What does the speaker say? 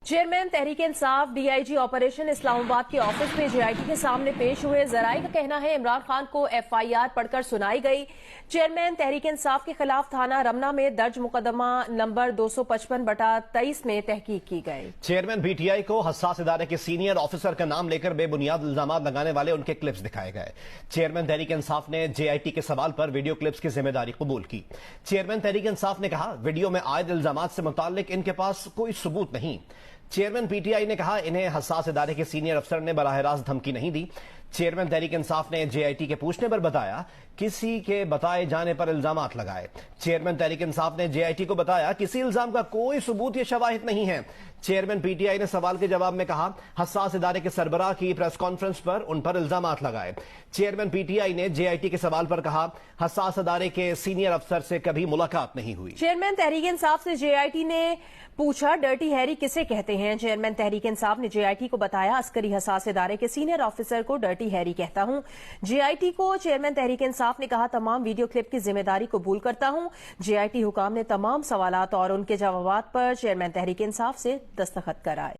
Chairman Tehreek Insaf DIG operation Islamabad के office में JIT के सामने पेश हुए। जराई का कहना है इमरान खान को एफआईआर पढ़कर सुनाई गई। चेयरमैन तहरीक इंसाफ के खिलाफ थाना रमना में दर्ज मुकदमा नंबर 255/23 में तहकीक की गई। चेयरमैन पीटीआई को हसास इदारे के सीनियर ऑफिसर का नाम लेकर बेबुनियाद इल्जाम लगाने वाले उनके क्लिप्स दिखाए गए। चेयरमैन तहरीक इंसाफ ने जेआईटी के सवाल पर वीडियो क्लिप्स की जिम्मेदारी कबूल की। चेयरमैन तहरीक इंसाफ ने कहा, वीडियो में आयद इल्जामात से मुताल्लिक इनके पास कोई सबूत नहीं। चेयरमैन पीटीआई ने कहा, इन्हें हसास इदारे के सीनियर अफसर ने बराह रास्त धमकी नहीं दी। चेयरमैन तहरीक इंसाफ ने जेआईटी के पूछने पर बताया, किसी के बताए जाने पर इल्जामात लगाए। चेयरमैन तहरीक इंसाफ ने जेआईटी को बताया, किसी इल्जाम का कोई सबूत या शवाहिद नहीं है। चेयरमैन पीटीआई ने सवाल के जवाब में कहा, हसास इदारे के सरबराह की प्रेस कॉन्फ्रेंस पर उन पर इल्जामात लगाए। चेयरमैन पीटीआई ने जेआईटी के सवाल पर कहा, हसास इदारे के सीनियर अफसर से कभी मुलाकात नहीं हुई। चेयरमैन तहरीक इंसाफ से जेआईटी ने पूछा, डर्टी हैरी किसे कहते हैं? चेयरमैन तहरीक इंसाफ ने जेआईटी को बताया, अस्करी हसास इदारे के सीनियर ऑफिसर को डर्टी हैरी कहता हूं। जेआईटी को चेयरमैन तहरीक इंसाफ ने कहा, तमाम वीडियो क्लिप की जिम्मेदारी कबूल करता हूं। जेआईटी हुकाम ने तमाम सवालात और उनके जवाबात पर चेयरमैन तहरीक इंसाफ से दस्तखत कराए।